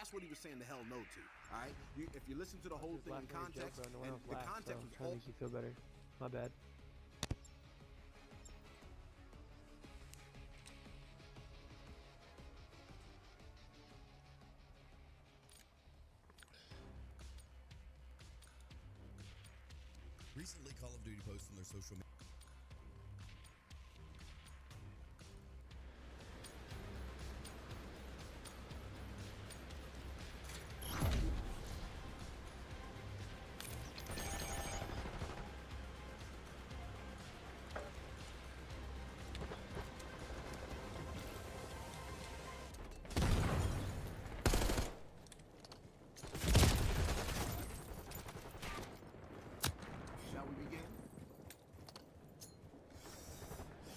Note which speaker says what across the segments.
Speaker 1: That's what he was saying the hell no to. All right, if you listen to the whole thing in context, and the context was all.
Speaker 2: Makes you feel better. My bad.
Speaker 3: Recently, Call of Duty posted on their social media.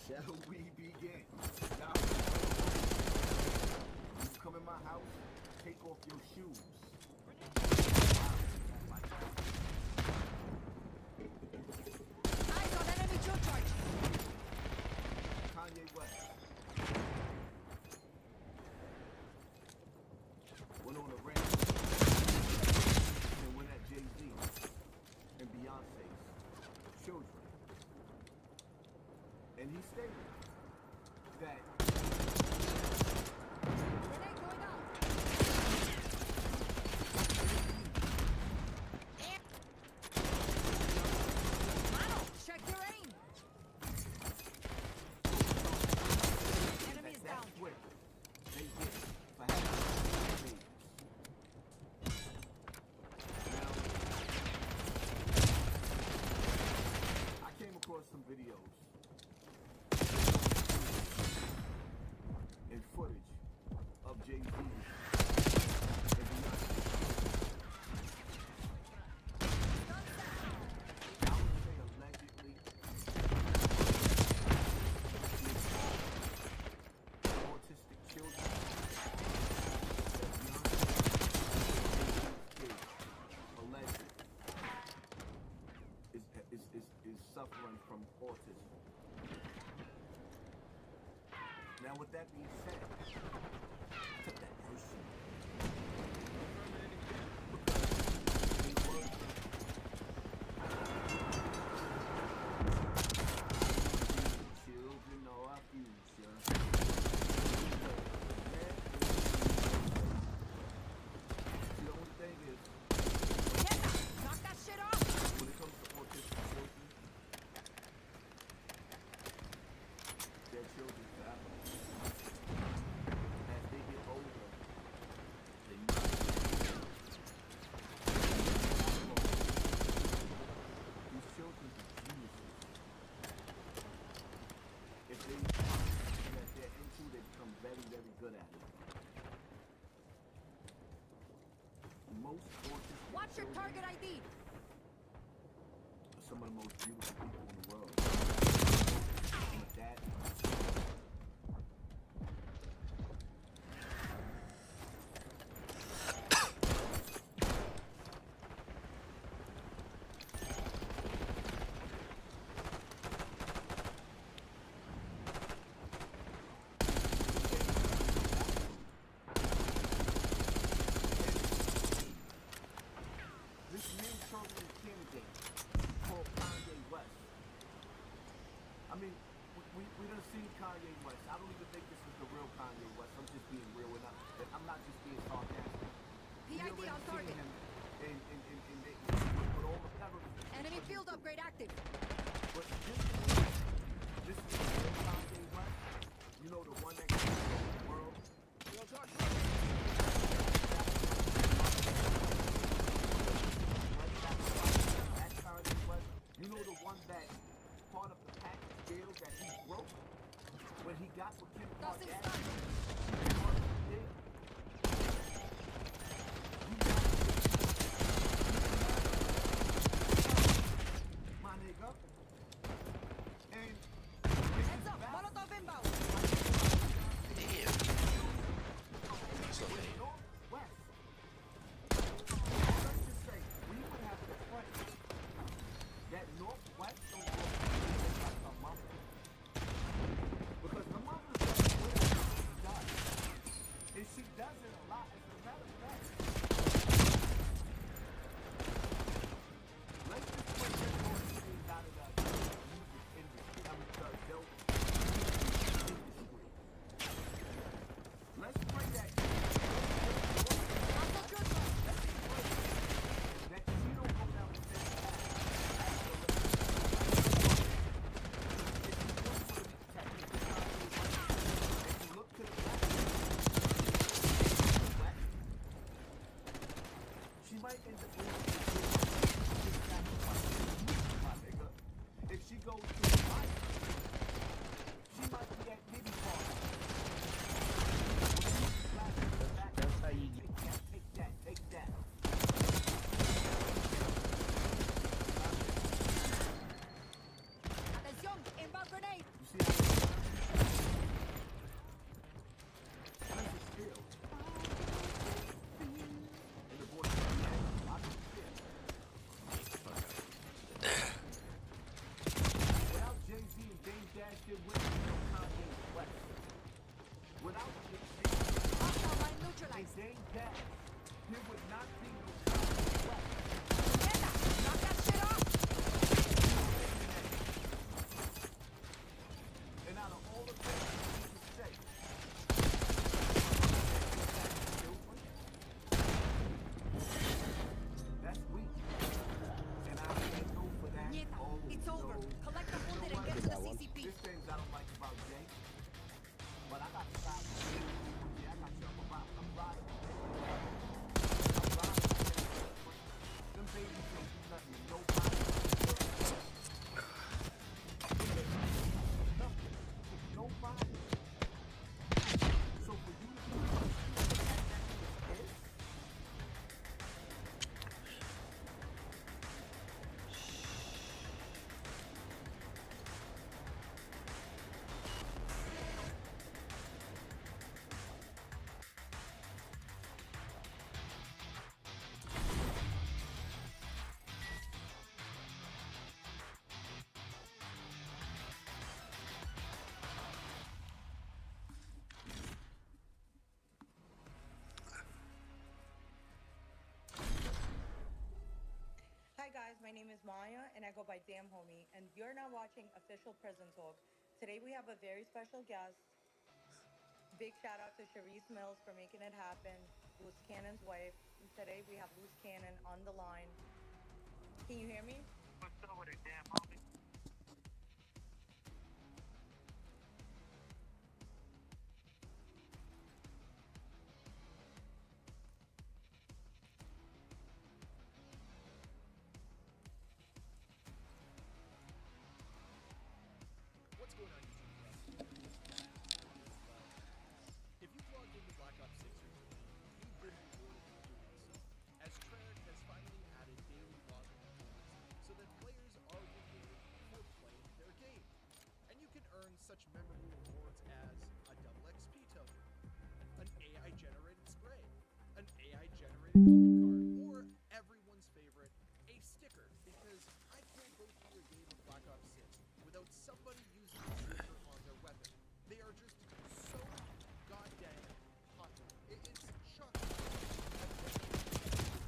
Speaker 1: Shall we begin? Now, you come in my house, take off your shoes.
Speaker 4: Eyes on enemy drill charge.
Speaker 1: Kanye West went on a rant and went at Jay-Z and Beyonce's children. And he stated that
Speaker 4: Grenade going out. Mano, check your aim. Enemy is down.
Speaker 1: that's what they get for having babies. Now, I came across some videos and footage of Jay-Z and Beyonce. I would say allegedly autistic children that Beyonce alleged is suffering from autism. Now, with that being said, I took that person. Children are our future. The only thing is,
Speaker 4: Knock that shit off.
Speaker 1: when it comes to autistic children, their children forever. As they get older, they must. These children are geniuses. If they find something that they're into, they become very, very good at it. Most autistic
Speaker 4: Watch your
Speaker 1: children
Speaker 4: target ID.
Speaker 1: are some of the most beautiful people in the world. And with that, this new Trumpian candidate called Kanye West. I mean, we done seen Kanye West. I don't even think this is the real Kanye West. I'm just being real enough. I'm not just being sarcastic. We
Speaker 4: PID
Speaker 1: already
Speaker 4: on
Speaker 1: seen
Speaker 4: target.
Speaker 1: him with all the terrorists.
Speaker 4: Enemy field upgrade active.
Speaker 1: But this is the real Kanye West. You know, the one that can control the world. That Kanye West. You know the one that part of the package deal that he broke when he got with Kim
Speaker 4: Nothing
Speaker 1: Kardashian.
Speaker 4: stuck.
Speaker 1: Part of the deal. My nigga. And
Speaker 4: Heads up, Molotov inbound.
Speaker 5: name is Maya, and I go by Damn Homie, and you're now watching Official Prison Talk. Today we have a very special guest. Big shout out to Charisse Mills for making it happen, Loose Cannon's wife. And today we have Loose Cannon on the line. Can you hear me?
Speaker 6: What's up with it, damn homie?
Speaker 3: What's going on, YouTube? If you've logged into Black Ops 6 recently, you've been rewarded for doing so, as Treyarch has finally added daily login rewards so that players are rewarded for playing their game. And you can earn such memorable rewards as a double XP token, an AI-generated spray, an AI-generated gold card, or everyone's favorite, a sticker, because I can't go through a game of Black Ops 6 without somebody using a sticker on their weapon. They are just so goddamn popular. It's shocking.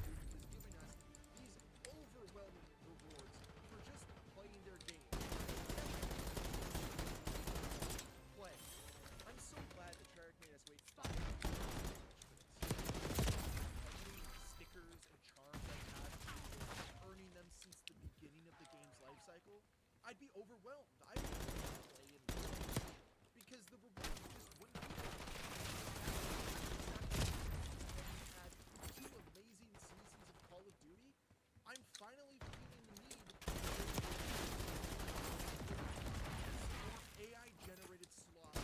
Speaker 3: Is giving us these overwhelming rewards for just playing their game. Play. I'm so glad that Treyarch made us wait 5 years for this. How many stickers and charms I've had for earning them since the beginning of the game's life cycle, I'd be overwhelmed. I would play and play because the rewards just wouldn't be there. Had 2 amazing seasons of Call of Duty. I'm finally feeling the need for AI-generated slots.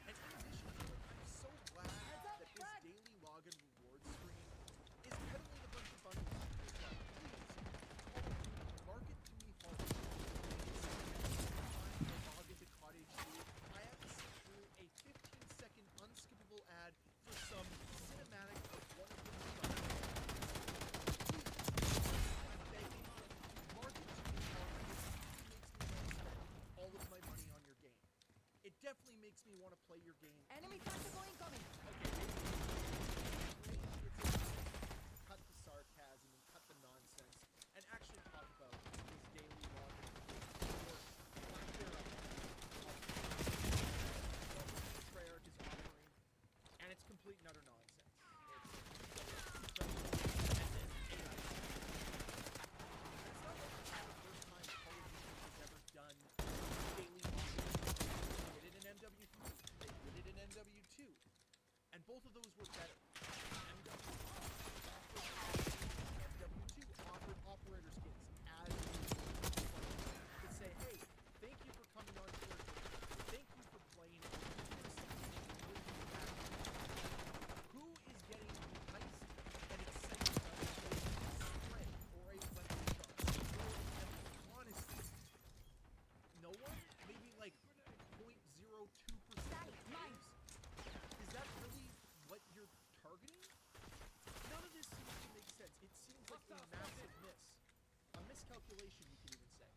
Speaker 3: And in addition to it, I'm so glad that this daily login reward stream is peddling a bunch of bundles. Please, market to me hard. When I log into Cottage 2, I have to sit through a 15-second unskippable ad for some cinematic of one of the new I'm begging, market to me hard. It makes me want to spend all of my money on your game. It definitely makes me want to play your game.
Speaker 4: Enemy tactical incoming.
Speaker 3: Okay, cut the sarcasm and cut the nonsense and actually talk about this daily login or lack thereof what Treyarch is offering, and it's complete and utter nonsense. It's incredible. And then AI. And it's not like it's the first time Call of Duty has ever done daily login. They did it in MW3. They did it in MW2. And both of those were better. MW2 offered operator skins as to say, hey, thank you for coming on to our game. Thank you for playing. Who is getting enticed and excited about a spray or a weapon shot? Honestly, no one? Maybe like 0.02% of players? Is that really what you're targeting? None of this seems to make sense. It seems like a massive miss. A miscalculation, you could even say.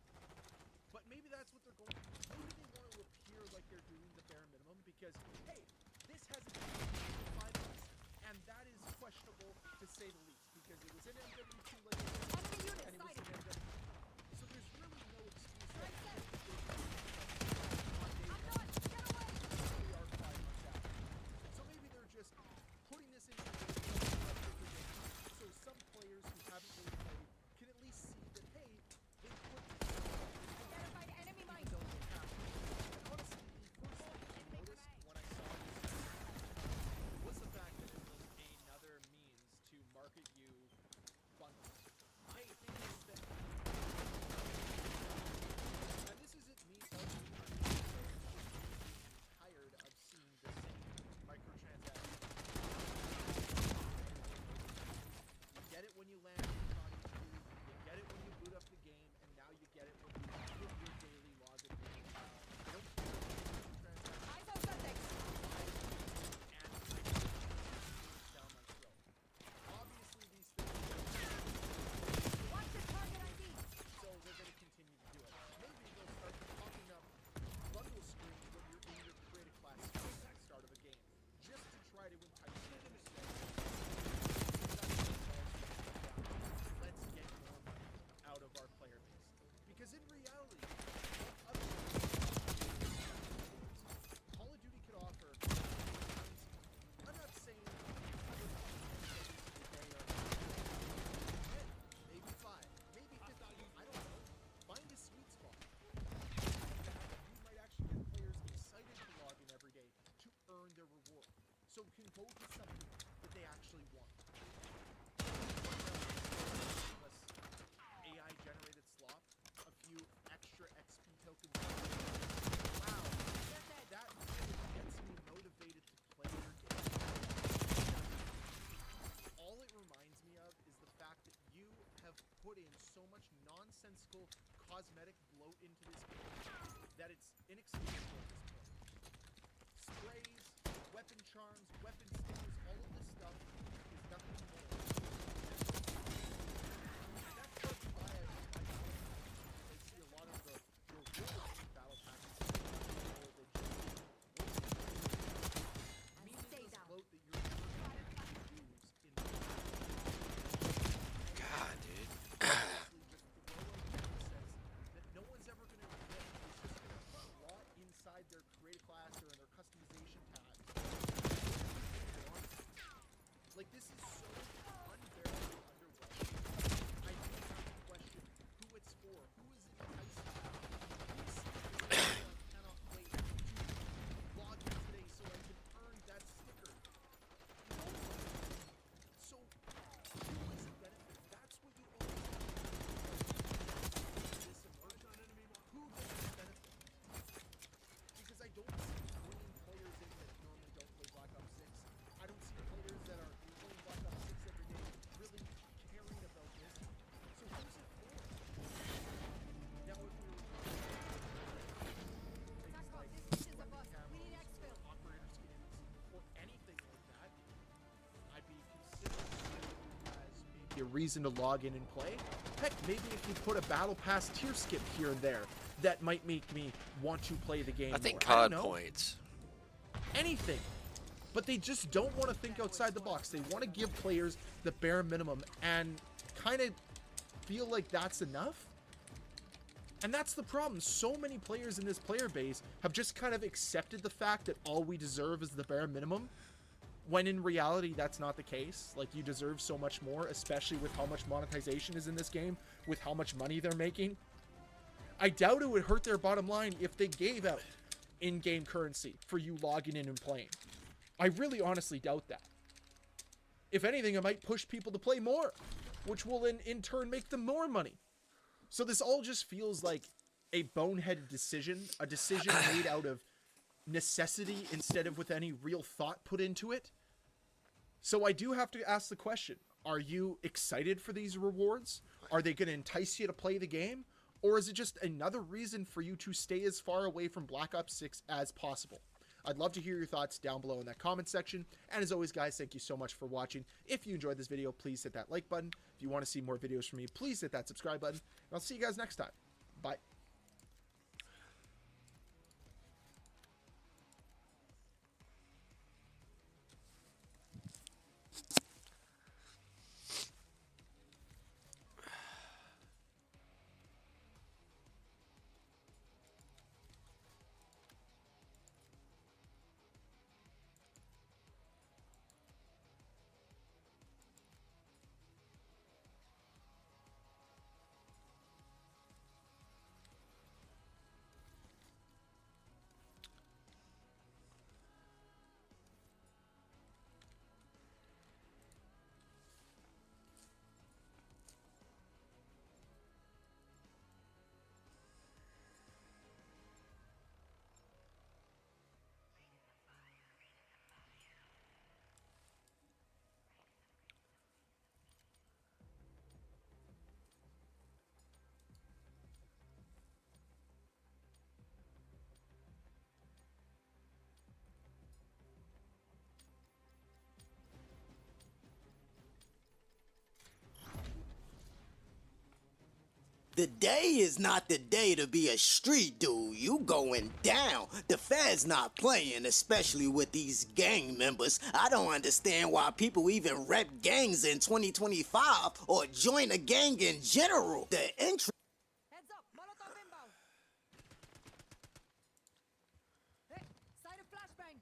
Speaker 3: But maybe that's what they're going to do. Maybe they want to appear like they're doing the bare minimum because, hey, this hasn't been for 5 months, and that is questionable to say the least because it was in MW2 like
Speaker 4: Enemy unit
Speaker 3: and it was in
Speaker 4: sighted.
Speaker 3: MW. So there's really no excuse for
Speaker 4: Right there.
Speaker 3: I'm
Speaker 4: done. Get away.
Speaker 3: We are 5 months out. So maybe they're just putting this into so some players who haven't really played can at least see that, hey, they put
Speaker 4: Identified enemy mine.
Speaker 3: don't get happen. And honestly, the first thing I noticed when I saw this was the fact that it was another means to market you bundles. Hey, things that and this isn't me So can go to something that they actually want. Plus AI generated slop, a few extra XP tokens. Wow, that really gets me motivated to play your game. All it reminds me of is the fact that you have put in so much nonsensical cosmetic bloat into this game that it's inexcusable at this point. Sprays, weapon charms, weapon stickers, all of this stuff is nothing more. And that's partly why I see a lot of the rewards in battle passes or the meaningless bloat that you're trying to use in the
Speaker 6: God, dude.
Speaker 3: honestly just throw a says that no one's ever going to admit. It's just going to rot inside their create class or in their customization tabs. Like, this is so unbearably underwhelming. I do have to question who it's for. Who is it enticing? Who cannot wait to log in today so I can earn that sticker? No one. So, who is it benefit? That's what you always have to do. This immersion. Who does it benefit? Because I don't see bringing players in that normally don't play Black Ops 6. I don't see players that are playing Black Ops 6 every day really caring about this. So who's it for? Now if we were things like webcam camos or operator skins or anything like that, I'd be considering as maybe a reason to log in and play. Heck, maybe if you put a battle pass tier skip here and there, that might make me want to play the game
Speaker 6: I think
Speaker 3: more. I
Speaker 6: COD
Speaker 3: don't know.
Speaker 6: points.
Speaker 3: Anything. But they just don't want to think outside the box. They want to give players the bare minimum and kind of feel like that's enough. And that's the problem. So many players in this player base have just kind of accepted the fact that all we deserve is the bare minimum, when in reality that's not the case. Like, you deserve so much more, especially with how much monetization is in this game, with how much money they're making. I doubt it would hurt their bottom line if they gave out in-game currency for you logging in and playing. I really honestly doubt that. If anything, it might push people to play more, which will in turn make them more money. So this all just feels like a boneheaded decision, a decision made out of necessity instead of with any real thought put into it. So I do have to ask the question, are you excited for these rewards? Are they going to entice you to play the game? Or is it just another reason for you to stay as far away from Black Ops 6 as possible? I'd love to hear your thoughts down below in that comment section. And as always, guys, thank you so much for watching. If you enjoyed this video, please hit that like button. If you want to see more videos from me, please hit that subscribe button. And I'll see you guys next time. Bye.
Speaker 7: The day is not the day to be a street dude. You going down. The Fed's not playing, especially with these gang members. I don't understand why people even rep gangs in 2025 or join a gang in general. The entry.
Speaker 4: Heads up, Molotov inbound. Hey, side of flashbang.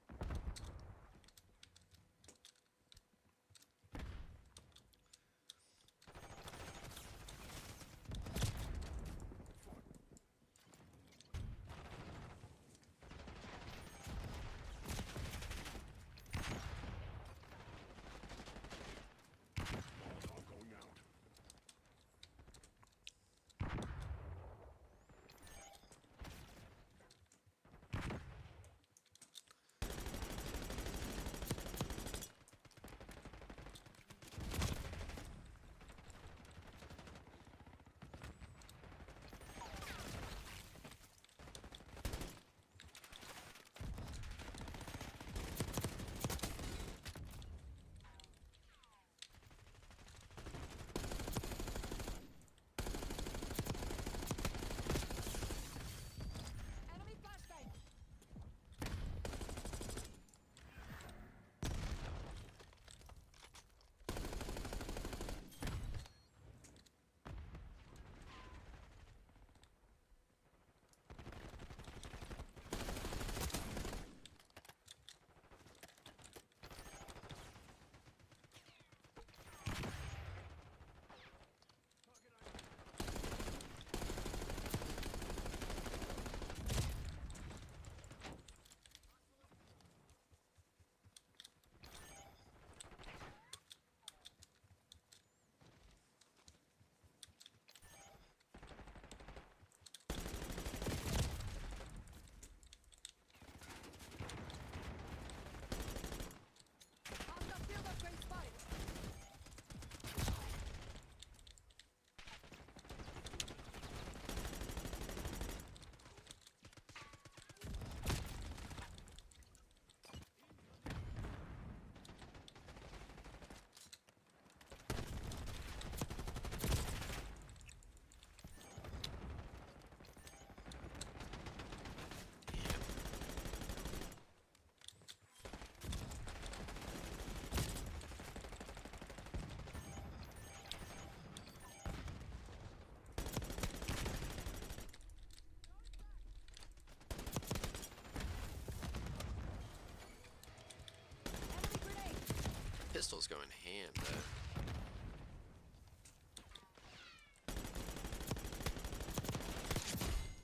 Speaker 6: pistol's going ham, though.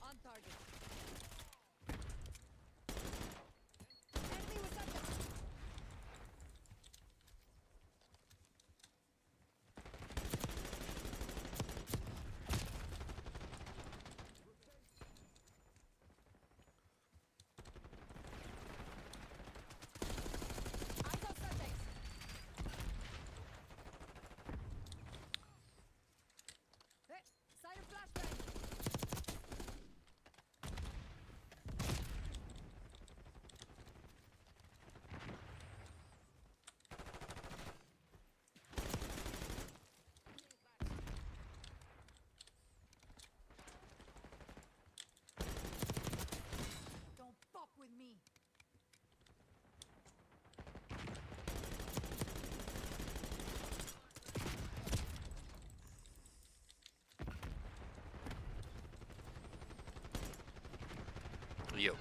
Speaker 4: On target. Enemy with that. Eyes on Sundays. Hey, side of flashbang. Don't fuck with me.
Speaker 6: Yo.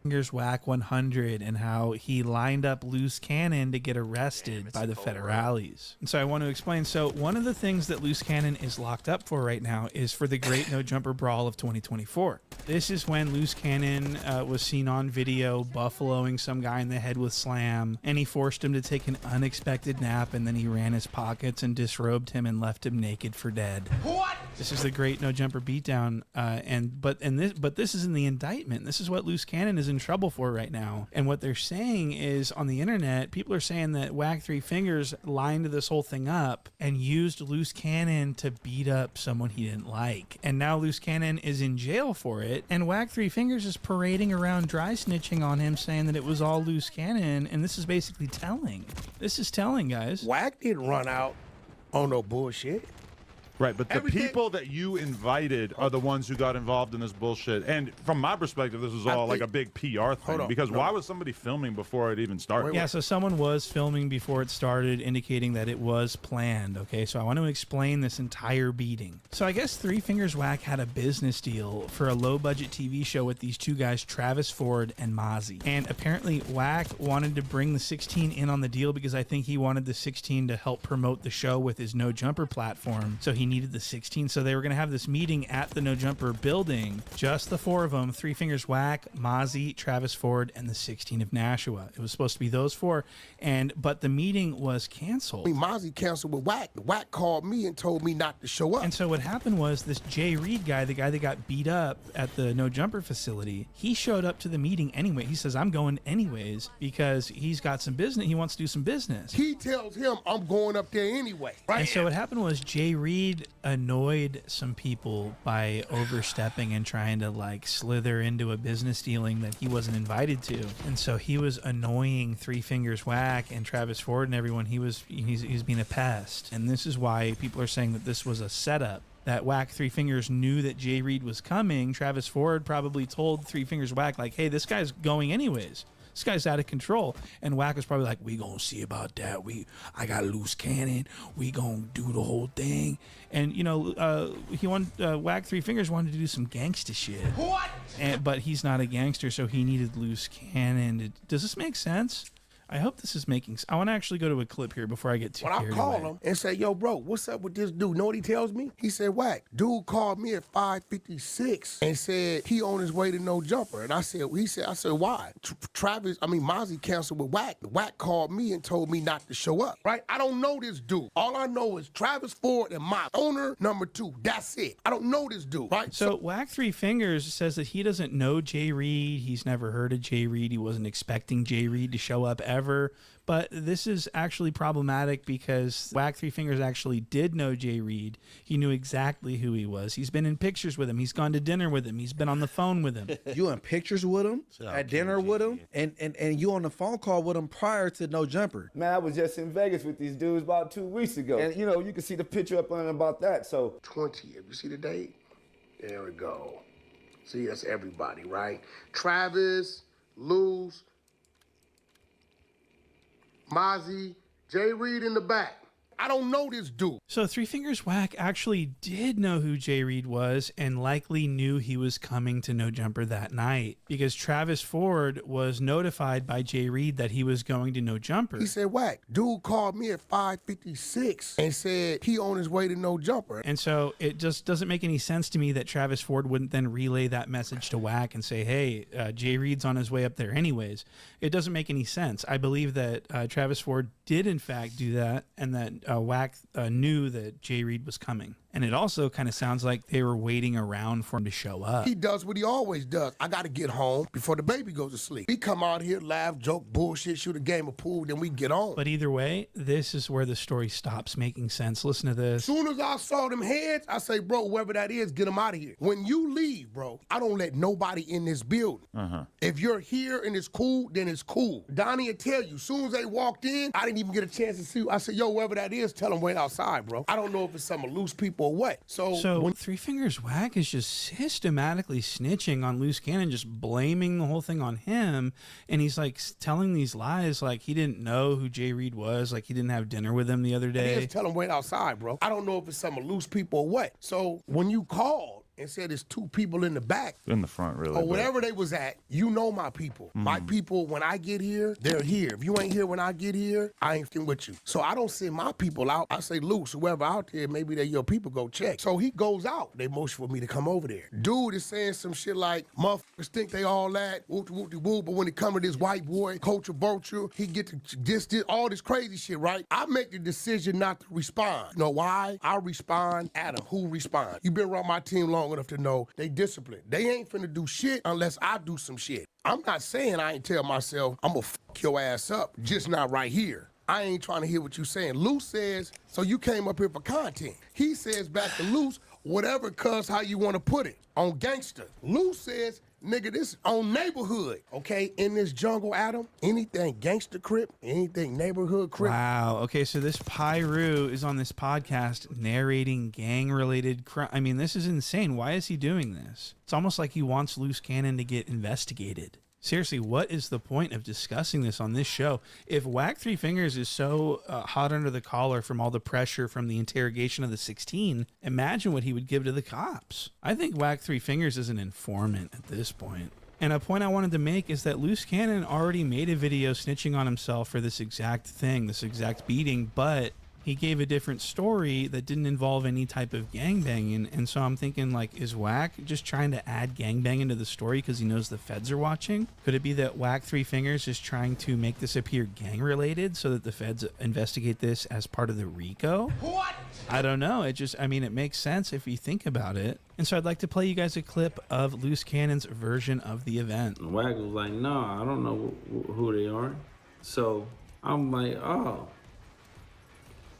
Speaker 8: Fingers Whack 100 and how he lined up Loose Cannon to get arrested by the federales. And so I want to explain. So one of the things that Loose Cannon is locked up for right now is for the Great No Jumper Brawl of 2024. This is when Loose Cannon was seen on video buffaloing some guy in the head with slam, and he forced him to take an unexpected nap, and then he ran his pockets and disrobed him and left him naked for dead. What? This is the Great No Jumper Beatdown, but this is in the indictment. This is what Loose Cannon is in trouble for right now. And what they're saying is on the internet, people are saying that Whack Three Fingers lined this whole thing up and used Loose Cannon to beat up someone he didn't like. And now Loose Cannon is in jail for it. And Whack Three Fingers is parading around dry snitching on him, saying that it was all Loose Cannon. And this is basically telling. This is telling, guys.
Speaker 9: Whack didn't run out on no bullshit.
Speaker 10: Right, but the people that you invited are the ones who got involved in this bullshit. And from my perspective, this was all like a big PR thing. Because why was somebody filming before it even started?
Speaker 8: Yeah, so someone was filming before it started, indicating that it was planned. Okay, so I want to explain this entire beating. So I guess Three Fingers Whack had a business deal for a low-budget TV show with these two guys, Travis Ford and Mozzie. And apparently Whack wanted to bring the 16 in on the deal because I think he wanted the 16 to help promote the show with his No Jumper platform. So he needed the 16. So they were going to have this meeting at the No Jumper building, just the four of them, Three Fingers Whack, Mozzie, Travis Ford, and the 16 of Nashua. It was supposed to be those four, but the meeting was canceled.
Speaker 9: I mean, Mozzie canceled with Whack. Whack called me and told me not to show up.
Speaker 8: And so what happened was this Jay Reed guy, the guy that got beat up at the No Jumper facility, he showed up to the meeting anyway. He says, I'm going anyways because he's got some business. He wants to do some business.
Speaker 9: He tells him, I'm going up there anyway. Right?
Speaker 8: And so what happened was Jay Reed annoyed some people by overstepping and trying to like slither into a business dealing that he wasn't invited to. And so he was annoying Three Fingers Whack and Travis Ford and everyone. He's being a pest. And this is why people are saying that this was a setup. That Whack Three Fingers knew that Jay Reed was coming. Travis Ford probably told Three Fingers Whack like, hey, this guy's going anyways. This guy's out of control. And Whack was probably like, we gonna see about that. I got Loose Cannon. We gonna do the whole thing. And, Whack Three Fingers wanted to do some gangsta shit. What? But he's not a gangster, so he needed Loose Cannon. Does this make sense? I hope this is making sense. I want to actually go to a clip here before I get too carried away.
Speaker 9: When I call him and say, yo, bro, what's up with this dude? Know what he tells me? He said, Whack, dude called me at 5:56 and said he on his way to No Jumper. And I said, why? Mozzie canceled with Whack. Whack called me and told me not to show up, right? I don't know this dude. All I know is Travis Ford and my owner, number 2. That's it. I don't know this dude, right?
Speaker 8: So Whack Three Fingers says that he doesn't know Jay Reed. He's never heard of Jay Reed. He wasn't expecting Jay Reed to show up ever. But this is actually problematic because Whack Three Fingers actually did know Jay Reed. He knew exactly who he was. He's been in pictures with him. He's gone to dinner with him. He's been on the phone with him.
Speaker 11: You in pictures with him, at dinner with him, and you on the phone call with him prior to No Jumper.
Speaker 12: Man, I was just in Vegas with these dudes about 2 weeks ago. And, you can see the picture up on about that, so.
Speaker 9: 20th. You see the date? There we go. See, that's everybody, right? Travis, Luz, Mozzie, Jay Reed in the back. I don't know this dude.
Speaker 8: So Three Fingers Whack actually did know who Jay Reed was and likely knew he was coming to No Jumper that night because Travis Ford was notified by Jay Reed that he was going to No Jumper.
Speaker 9: He said, Whack, dude called me at 5:56 and said he on his way to No Jumper.
Speaker 8: And so it just doesn't make any sense to me that Travis Ford wouldn't then relay that message to Whack and say, hey, Jay Reed's on his way up there anyways. It doesn't make any sense. I believe that Travis Ford did in fact do that and that Whack knew that Jay Reed was coming. And it also kind of sounds like they were waiting around for him to show up.
Speaker 9: He does what he always does. I got to get home before the baby goes to sleep. We come out here, laugh, joke, bullshit, shoot a game of pool, then we get on.
Speaker 8: But either way, this is where the story stops making sense. Listen to this.
Speaker 9: Soon as I saw them heads, I say, bro, whoever that is, get them out of here. When you leave, bro, I don't let nobody in this building. If you're here and it's cool, then it's cool. Donnie will tell you, soon as they walked in, I didn't even get a chance to see you. I said, yo, whoever that is, tell them wait outside, bro. I don't know if it's some loose people or what.
Speaker 8: So when Three Fingers Whack is just systematically snitching on Loose Cannon, just blaming the whole thing on him, and he's like telling these lies like he didn't know who Jay Reed was, like he didn't have dinner with him the other day.
Speaker 9: Just tell him wait outside, bro. I don't know if it's some loose people or what. So when you called and said there's two people in the back.
Speaker 10: In the front, really.
Speaker 9: Or whatever they was at, you know my people. My people, when I get here, they're here. If you ain't here when I get here, I ain't fucking with you. So I don't send my people out. I say, Luce, whoever out there, maybe they're your people, go check. So he goes out. They motion for me to come over there. Dude is saying some shit like, motherfuckers think they all that, whoop-de-whoop-de-woo, but when it come to this white boy, culture vulture, he get to this, all this crazy shit, right? I make the decision not to respond. You know why? I respond, Adam, who respond? You been around my team long enough to know they disciplined. They ain't finna do shit unless I do some shit. I'm not saying I ain't tell myself I'm gonna fuck your ass up, just not right here. I ain't trying to hear what you saying. Luce says, so you came up here for content. He says back to Luce, whatever cuz how you wanna put it, on gangster. Luce says, nigga, this on neighborhood, okay? In this jungle, Adam, anything gangster crip, anything neighborhood crip.
Speaker 8: Wow. Okay, so this Pyru is on this podcast narrating gang-related crime. I mean, this is insane. Why is he doing this? It's almost like he wants Loose Cannon to get investigated. Seriously, what is the point of discussing this on this show? If Whack Three Fingers is so hot under the collar from all the pressure from the interrogation of the 16, imagine what he would give to the cops. I think Whack Three Fingers is an informant at this point. And a point I wanted to make is that Loose Cannon already made a video snitching on himself for this exact thing, this exact beating, but he gave a different story that didn't involve any type of gangbanging. And so I'm thinking, like, is Whack just trying to add gangbanging to the story because he knows the feds are watching? Could it be that Whack Three Fingers is trying to make this appear gang-related so that the feds investigate this as part of the RICO? What? I don't know. It makes sense if you think about it. And so I'd like to play you guys a clip of Loose Cannon's version of the event.
Speaker 13: Whack was like, no, I don't know who they are. So I'm like, oh,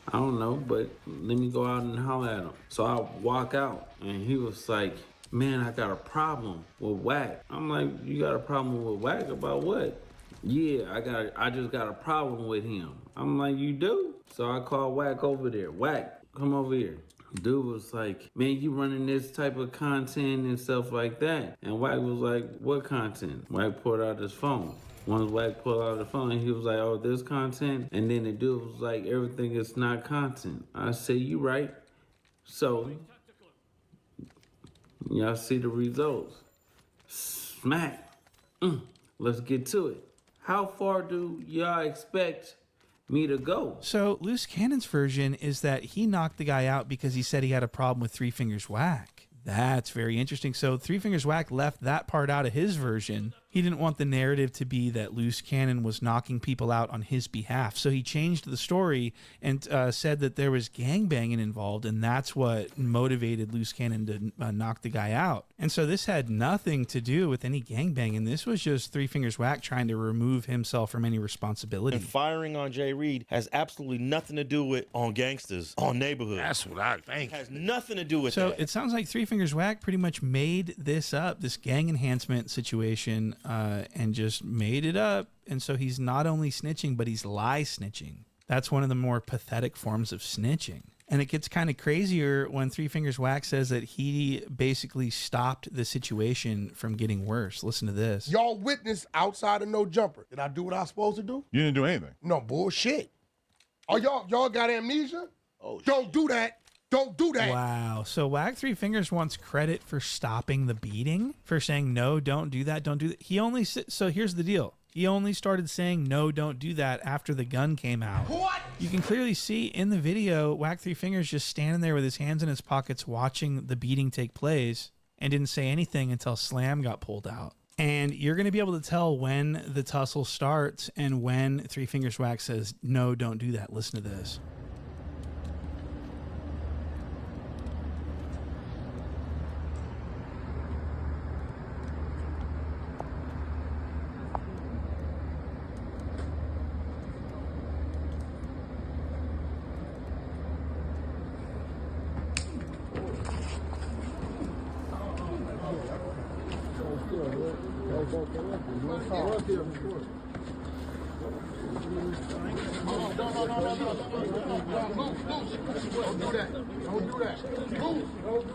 Speaker 13: I don't know, but let me go out and holler at him. So I walk out, and he was like, man, I got a problem with Whack. I'm like, you got a problem with Whack about what? Yeah, I just got a problem with him. I'm like, you do? So I called Whack over there. Whack, come over here. Dude was like, man, you running this type of content and stuff like that. And Whack was like, what content? Whack pulled out his phone. Once Whack pulled out the phone, he was like, oh, this content? And then the dude was like, everything is not content. I said, you right. So, y'all see the results. Smack. Let's get to it. How far do y'all expect me to go?
Speaker 8: So Loose Cannon's version is that he knocked the guy out because he said he had a problem with Three Fingers Whack. That's very interesting. So Three Fingers Whack left that part out of his version. He didn't want the narrative to be that Loose Cannon was knocking people out on his behalf. So he changed the story and said that there was gangbanging involved, and that's what motivated Loose Cannon to knock the guy out. And so this had nothing to do with any gangbanging. This was just Three Fingers Whack trying to remove himself from any responsibility.
Speaker 14: And firing on Jay Reed has absolutely nothing to do with on gangsters, on neighborhood.
Speaker 15: That's what I think.
Speaker 14: It has nothing to do with
Speaker 8: that. So it sounds like Three Fingers Whack pretty much made this up, this gang enhancement situation, and just made it up. And so he's not only snitching, but he's lie snitching. That's one of the more pathetic forms of snitching. And it gets kind of crazier when Three Fingers Whack says that he basically stopped the situation from getting worse. Listen to this.
Speaker 9: Y'all witnessed outside of No Jumper. Did I do what I was supposed to do?
Speaker 10: You didn't do anything.
Speaker 9: No, bullshit. Oh, y'all got amnesia?
Speaker 14: Oh,
Speaker 9: don't do that. Don't do that.
Speaker 8: Wow. So Whack Three Fingers wants credit for stopping the beating, for saying, no, don't do that, don't do that. He only, so here's the deal. He only started saying, no, don't do that after the gun came out.
Speaker 9: What?
Speaker 8: You can clearly see in the video, Whack Three Fingers just standing there with his hands in his pockets watching the beating take place and didn't say anything until Slam got pulled out. And you're going to be able to tell when the tussle starts and when Three Fingers Whack says, no, don't do that. Listen to this.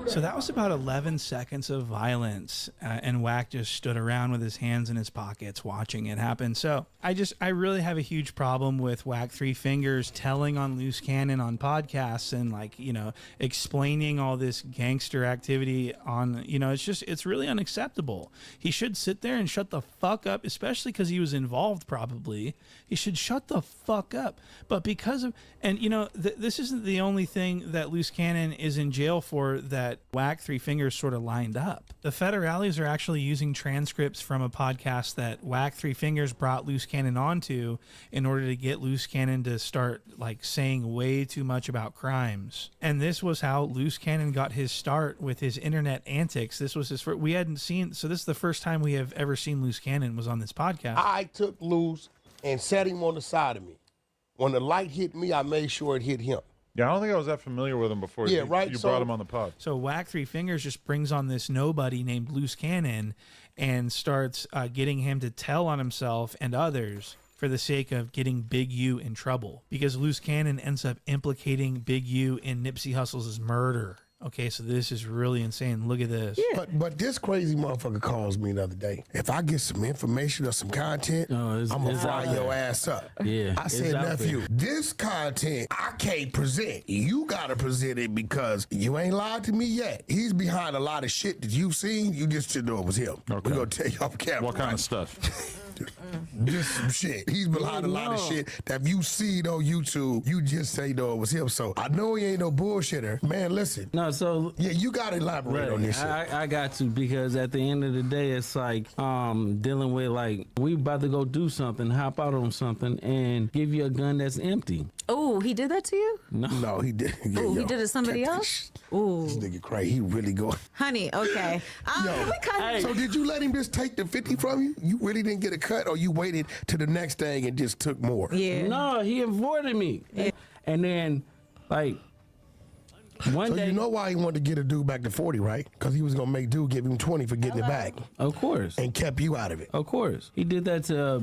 Speaker 8: So that was about 11 seconds of violence, and Whack just stood around with his hands in his pockets watching it happen. So I really have a huge problem with Whack Three Fingers telling on Loose Cannon on podcasts and, like, you know, explaining all this gangster activity on, you know, it's really unacceptable. He should sit there and shut the fuck up, especially because he was involved probably. He should shut the fuck up. But because of, and you know, this isn't the only thing that Loose Cannon is in jail for that Whack Three Fingers sort of lined up. The federales are actually using transcripts from a podcast that Whack Three Fingers brought Loose Cannon onto in order to get Loose Cannon to start, like, saying way too much about crimes. And this was how Loose Cannon got his start with his internet antics. This was his first, we hadn't seen, so this is the first time we have ever seen Loose Cannon was on this podcast.
Speaker 9: I took Loose and set him on the side of me. When the light hit me, I made sure it hit him.
Speaker 10: Yeah, I don't think I was that familiar with him before you brought him on the pod.
Speaker 8: So Whack Three Fingers just brings on this nobody named Loose Cannon and starts getting him to tell on himself and others for the sake of getting Big U in trouble. Because Loose Cannon ends up implicating Big U in Nipsey Hussle's murder. Okay, so this is really insane. Look at this.
Speaker 9: Yeah. But this crazy motherfucker calls me the other day. If I get some information or some content, I'm going to fry your ass up.
Speaker 13: Yeah.
Speaker 9: I said, nephew, this content I can't present. You got to present it because you ain't lied to me yet. He's behind a lot of shit that you've seen. You just should know it was him. Okay. We're going to tell you off camera.
Speaker 10: What kind of stuff?
Speaker 9: Just some shit. He's behind a lot of shit that if you see it on YouTube, you just say, no, it was him. So I know he ain't no bullshitter. Man, listen.
Speaker 13: No, so
Speaker 9: yeah, you got to elaborate on this shit.
Speaker 13: I got to, because at the end of the day, it's like dealing with, like, we about to go do something, hop out on something, and give you a gun that's empty.
Speaker 15: Oh, he did that to you?
Speaker 9: No, he did. Yeah,
Speaker 15: oh, he did it to somebody else?
Speaker 9: Ooh. This nigga crazy. He really going.
Speaker 15: Honey, okay.
Speaker 9: So did you let him just take the 50 from you? You really didn't get a cut, or you waited to the next thing and just took more?
Speaker 13: Yeah. No, he avoided me. Yeah. And then, like, one day.
Speaker 9: You know why he wanted to get a dude back to 40, right? Because he was going to make dude give him 20 for getting it back.
Speaker 13: Of course.
Speaker 9: And kept you out of it.
Speaker 13: Of course. He did that to,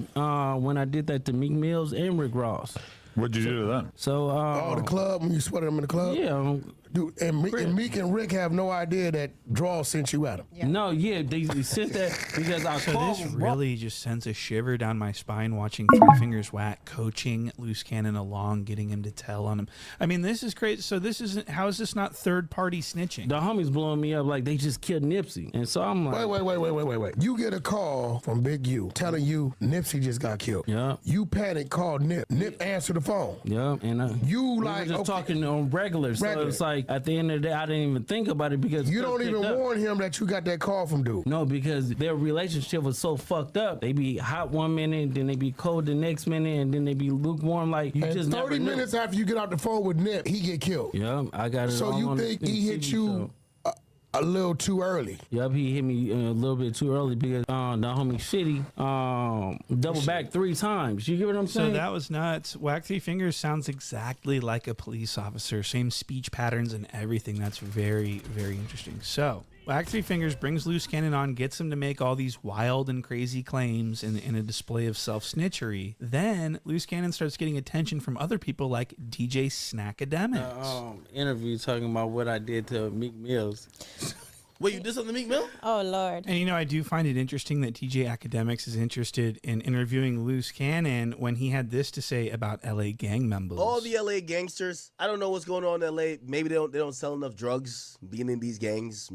Speaker 13: when I did that to Meek Mills and Rick Ross.
Speaker 10: What'd you do to them?
Speaker 13: So,
Speaker 9: the club, when you sweated them in the club?
Speaker 13: Yeah.
Speaker 9: Dude, and Meek and Rick have no idea that Draw sent you at him.
Speaker 13: Yeah. No, yeah, they sent that because I called.
Speaker 8: This really just sends a shiver down my spine watching Three Fingers Whack coaching Loose Cannon along, getting him to tell on him. I mean, this is crazy. So this isn't, how is this not third party snitching?
Speaker 13: The homies blowing me up like they just killed Nipsey. And so I'm like,
Speaker 9: wait. You get a call from Big U telling you Nipsey just got killed.
Speaker 13: Yeah.
Speaker 9: You panic, call Nip. Nip answered the phone.
Speaker 13: Yeah. And
Speaker 9: you
Speaker 13: we were just talking on regular. So it's like, at the end of the day, I didn't even think about it because
Speaker 9: you don't even warn him that you got that call from dude.
Speaker 13: No, because their relationship was so fucked up. They be hot one minute, then they be cold the next minute, and then they be lukewarm. Like, you
Speaker 9: and
Speaker 13: just
Speaker 9: 30 minutes after you get out the phone with Nip, he get killed.
Speaker 13: Yeah, I got it.
Speaker 9: So you think he hit you a little too early?
Speaker 13: Yep, he hit me a little bit too early because the homie Shitty double back 3 times. You get what I'm saying?
Speaker 8: So that was nuts. Whack Three Fingers sounds exactly like a police officer. Same speech patterns and everything. That's very, very interesting. So Whack Three Fingers brings Loose Cannon on, gets him to make all these wild and crazy claims in a display of self-snitchery. Then Loose Cannon starts getting attention from other people like DJ Snackademics.
Speaker 13: Interview talking about what I did to Meek Mills.
Speaker 14: Wait, you did something to Meek Mill?
Speaker 15: Oh, Lord.
Speaker 8: And you know, I do find it interesting that TJ Academics is interested in interviewing Loose Cannon when he had this to say about LA gang members.
Speaker 16: All the LA gangsters, I don't know what's going on in LA. Maybe they don't sell enough drugs being in these gangs.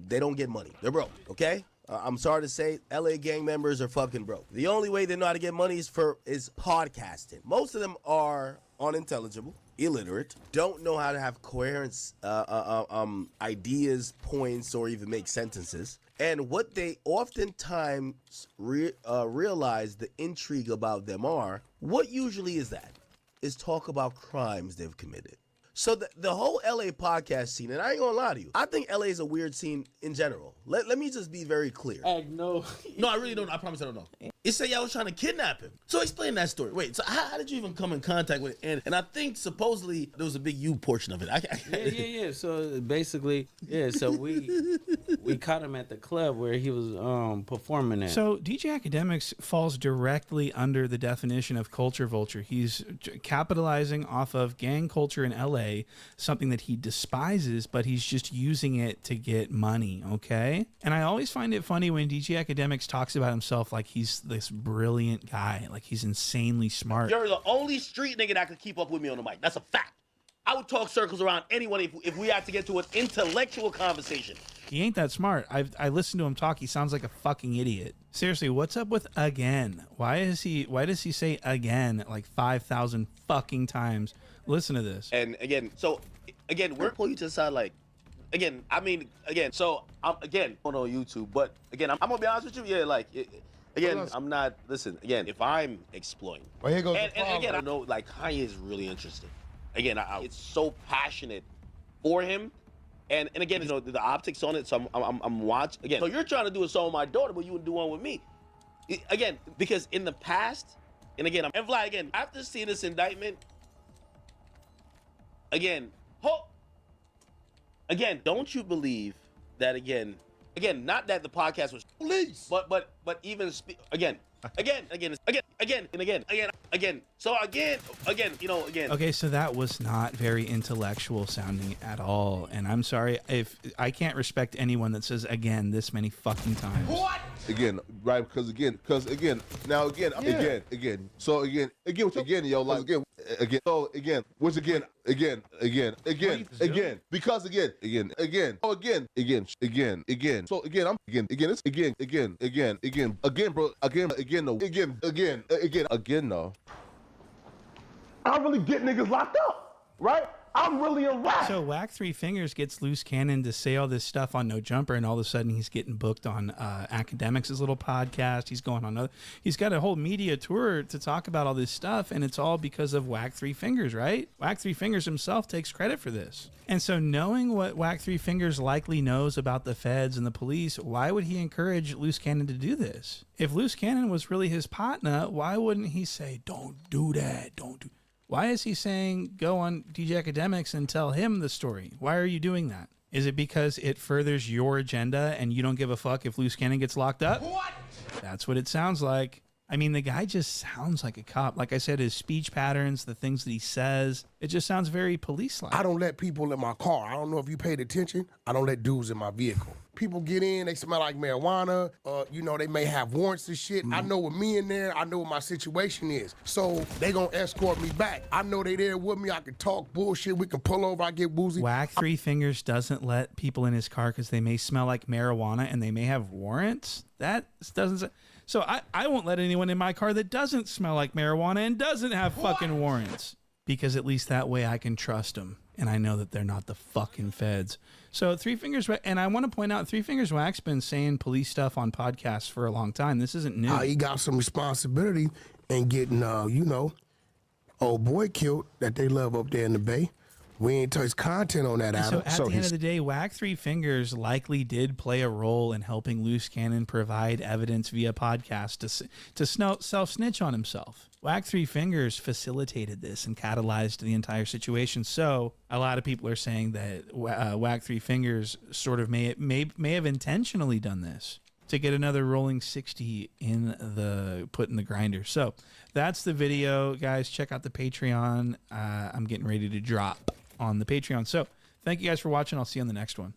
Speaker 16: They don't get money. They're broke, okay? I'm sorry to say, LA gang members are fucking broke. The only way they know how to get money is podcasting. Most of them are unintelligible, illiterate, don't know how to have coherence, ideas, points, or even make sentences. And what they oftentimes realize the intrigue about them what usually is that? Is talk about crimes they've committed. So the whole LA podcast scene, and I ain't gonna lie to you, I think LA is a weird scene in general. Let me just be very clear.
Speaker 14: No, I really don't. I promise I don't know. It said y'all was trying to kidnap him. So explain that story. Wait, so how did you even come in contact with it? And I think supposedly there was a big U portion of it.
Speaker 13: Yeah. So basically, so we caught him at the club where he was performing at.
Speaker 8: So DJ Academics falls directly under the definition of culture vulture. He's capitalizing off of gang culture in LA, something that he despises, but he's just using it to get money, okay? And I always find it funny when DJ Academics talks about himself like he's this brilliant guy, like he's insanely smart.
Speaker 14: You're the only street nigga that could keep up with me on the mic. That's a fact. I would talk circles around anyone if we had to get to an intellectual conversation.
Speaker 8: He ain't that smart. I listened to him talk. He sounds like a fucking idiot. Seriously, what's up with again? Why does he say again like 5,000 fucking times? Listen to this.
Speaker 14: And again, we're pulling you to the side like, again, I mean, again, so I'm again on YouTube, but again, I'm gonna be honest with you, yeah, like, I'm not. Listen, again, if I'm exploiting,
Speaker 9: well, here goes
Speaker 14: and again, I know like Kanye is really interesting. Again, it's so passionate for him, and again, you know the optics on it. So I'm watching again. So you're trying to do a song with my daughter, but you would do one with me, again, because in the past, and again, again after seeing this indictment. Again, don't you believe that again, not that the podcast was police, but even again. So again, you know, again.
Speaker 8: Okay, so that was not very intellectual sounding at all, and I'm sorry if I can't respect anyone that says again this many fucking times.
Speaker 17: What? Again, right? Because again, So again, yo, like again. So again, once again. Because again. So again, no. I don't really get niggas locked up, right? I'm really a rat.
Speaker 8: So Whack Three Fingers gets Loose Cannon to say all this stuff on No Jumper, and all of a sudden he's getting booked on Academics' little podcast. He's going on he's got a whole media tour to talk about all this stuff, and it's all because of Whack Three Fingers, right? Whack Three Fingers himself takes credit for this. And so knowing what Whack Three Fingers likely knows about the feds and the police, why would he encourage Loose Cannon to do this? If Loose Cannon was really his partner, why wouldn't he say, don't do that, don't do. Why is he saying go on DJ Academics and tell him the story? Why are you doing that? Is it because it furthers your agenda and you don't give a fuck if Loose Cannon gets locked up? What? That's what it sounds like. I mean, the guy just sounds like a cop. Like I said, his speech patterns, the things that he says, it just sounds very police-like.
Speaker 9: I don't let people in my car. I don't know if you paid attention. I don't let dudes in my vehicle. People get in, they smell like marijuana. They may have warrants and shit. I know with me in there, I know what my situation is. So they gonna escort me back. I know they there with me. I can talk bullshit. We can pull over. I get woozy.
Speaker 8: Whack Three Fingers doesn't let people in his car because they may smell like marijuana and they may have warrants. That doesn't. So I won't let anyone in my car that doesn't smell like marijuana and doesn't have fucking warrants, because at least that way I can trust them and I know that they're not the fucking feds. So Three Fingers, and I want to point out, Three Fingers Whack's been saying police stuff on podcasts for a long time. This isn't new.
Speaker 9: He got some responsibility in getting, old boy killed that they love up there in the Bay. We ain't touched content on that, Adam.
Speaker 8: So at the end of the day, Whack Three Fingers likely did play a role in helping Loose Cannon provide evidence via podcast to self-snitch on himself. Whack Three Fingers facilitated this and catalyzed the entire situation. So a lot of people are saying that Whack Three Fingers sort of may have intentionally done this to get another rolling 60 put in the grinder. So that's the video, guys. Check out the Patreon. I'm getting ready to drop on the Patreon. So thank you guys for watching. I'll see you on the next one.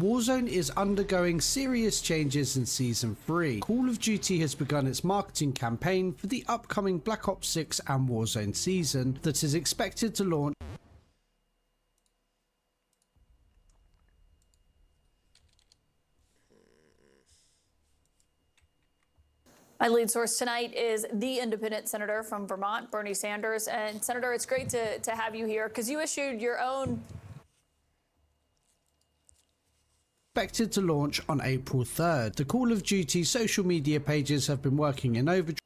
Speaker 18: Warzone is undergoing serious changes in Season 3. Call of Duty has begun its marketing campaign for the upcoming Black Ops 6 and Warzone season that is expected to launch
Speaker 19: My lead source tonight is the independent senator from Vermont, Bernie Sanders. And Senator, it's great to have you here because you issued your own
Speaker 18: expected to launch on April 3rd. The Call of Duty social media pages have been working in overdrive.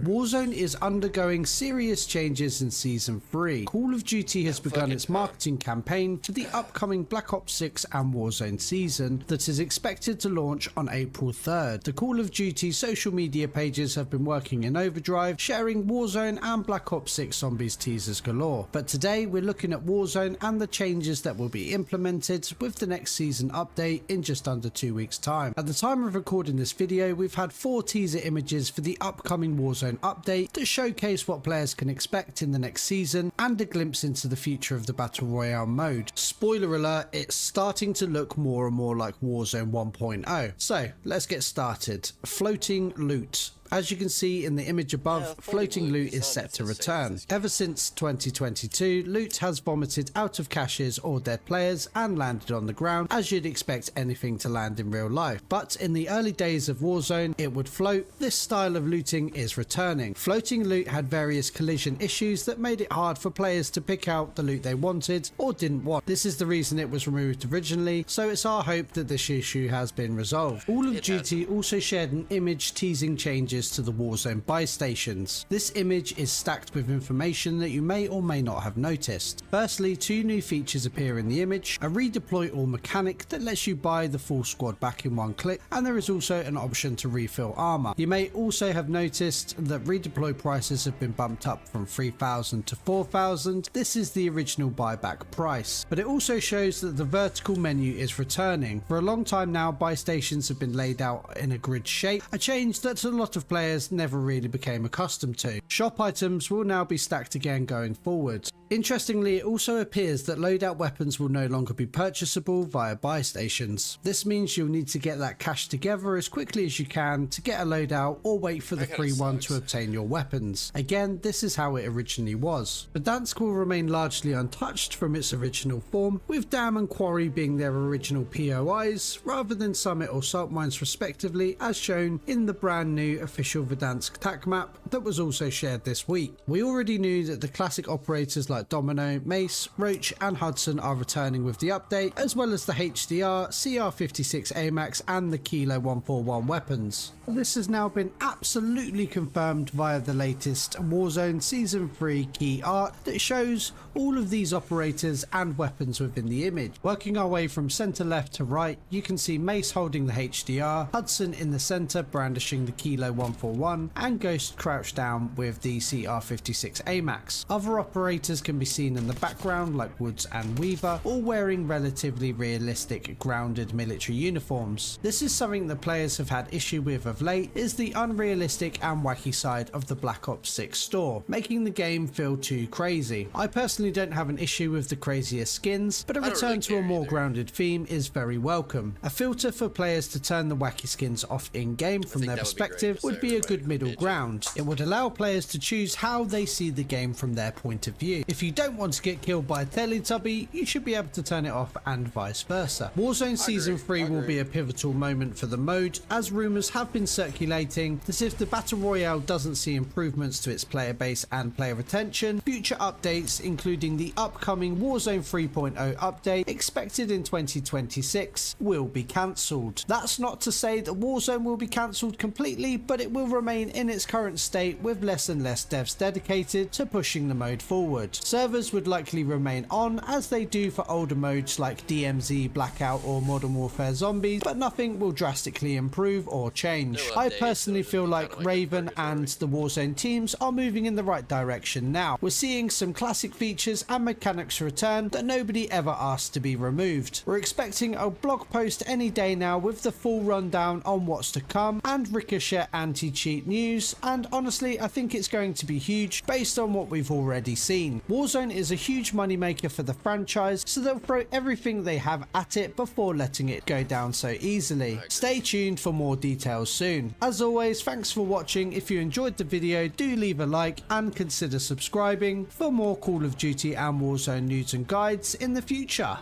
Speaker 18: Warzone is undergoing serious changes in Season 3. Call of Duty has begun its marketing campaign for the upcoming Black Ops 6 and Warzone season that is expected to launch on April 3rd. The Call of Duty social media pages have been working in overdrive, sharing Warzone and Black Ops 6 Zombies teasers galore. But today we're looking at Warzone and the changes that will be implemented with the next season update in just under 2 weeks' time. At the time of recording this video, we've had 4 teaser images for the upcoming Warzone update that showcase what players can expect in the next season and a glimpse into the future of the Battle Royale mode. Spoiler alert, it's starting to look more and more like Warzone 1.0. So let's get started. Floating loot. As you can see in the image above, floating loot is set to return. Ever since 2022, loot has vomited out of caches or dead players and landed on the ground, as you'd expect anything to land in real life. But in the early days of Warzone, it would float. This style of looting is returning. Floating loot had various collision issues that made it hard for players to pick out the loot they wanted or didn't want. This is the reason it was removed originally, so it's our hope that this issue has been resolved. Call of Duty also shared an image teasing changes to the Warzone buy stations. This image is stacked with information that you may or may not have noticed. Firstly, 2 new features appear in the image: a redeploy all mechanic that lets you buy the full squad back in one click, and there is also an option to refill armor. You may also have noticed that redeploy prices have been bumped up from 3,000 to 4,000. This is the original buyback price, but it also shows that the vertical menu is returning. For a long time now, buy stations have been laid out in a grid shape, a change that a lot of players never really became accustomed to. Shop items will now be stacked again going forward. Interestingly, it also appears that loadout weapons will no longer be purchasable via buy stations. This means you'll need to get that cash together as quickly as you can to get a loadout or wait for the free one to obtain your weapons. Again, this is how it originally was. Verdansk will remain largely untouched from its original form, with Dam and Quarry being their original POIs rather than Summit or Salt Mines respectively, as shown in the brand new official Verdansk TAC map that was also shared this week. We already knew that the classic operators like Domino, Mace, Roach and Hudson are returning with the update, as well as the HDR, CR56 AMAX and the Kilo 141 weapons. This has now been absolutely confirmed via the latest Warzone Season 3 key art that shows all of these operators and weapons within the image. Working our way from centre left to right, you can see Mace holding the HDR, Hudson in the centre brandishing the Kilo 141 and Ghost crouched down with the CR56 AMAX. Other operators can be seen in the background like Woods and Weaver, all wearing relatively realistic grounded military uniforms. This is something that players have had issue with of late, is the unrealistic and wacky side of the Black Ops 6 store, making the game feel too crazy. I personally don't have an issue with the crazier skins, but a return to a more grounded theme is very welcome. A filter for players to turn the wacky skins off in-game from their perspective would be a good middle ground. It would allow players to choose how they see the game from their point of view. If you don't want to get killed by a Teletubby, you should be able to turn it off and vice versa. Warzone Season 3 will be a pivotal moment for the mode, as rumours have been circulating that if the Battle Royale doesn't see improvements to its player base and player retention, future updates including the upcoming Warzone 3.0 update expected in 2026 will be cancelled. That's not to say that Warzone will be cancelled completely, but it will remain in its current state with less and less devs dedicated to pushing the mode forward. Servers would likely remain on as they do for older modes like DMZ, Blackout or Modern Warfare Zombies, but nothing will drastically improve or change. I personally feel like Raven and the Warzone teams are moving in the right direction now. We're seeing some classic features features and mechanics return that nobody ever asked to be removed. We're expecting a blog post any day now with the full rundown on what's to come and Ricochet anti-cheat news, and honestly I think it's going to be huge based on what we've already seen. Warzone is a huge moneymaker for the franchise, so they'll throw everything they have at it before letting it go down so easily. Stay tuned for more details soon. As always, thanks for watching. If you enjoyed the video, do leave a like and consider subscribing for more Call of Duty and Warzone news and guides in the future.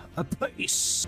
Speaker 18: Peace!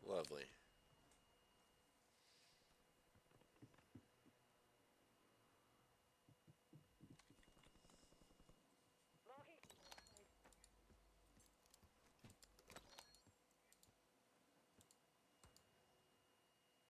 Speaker 6: Lovely.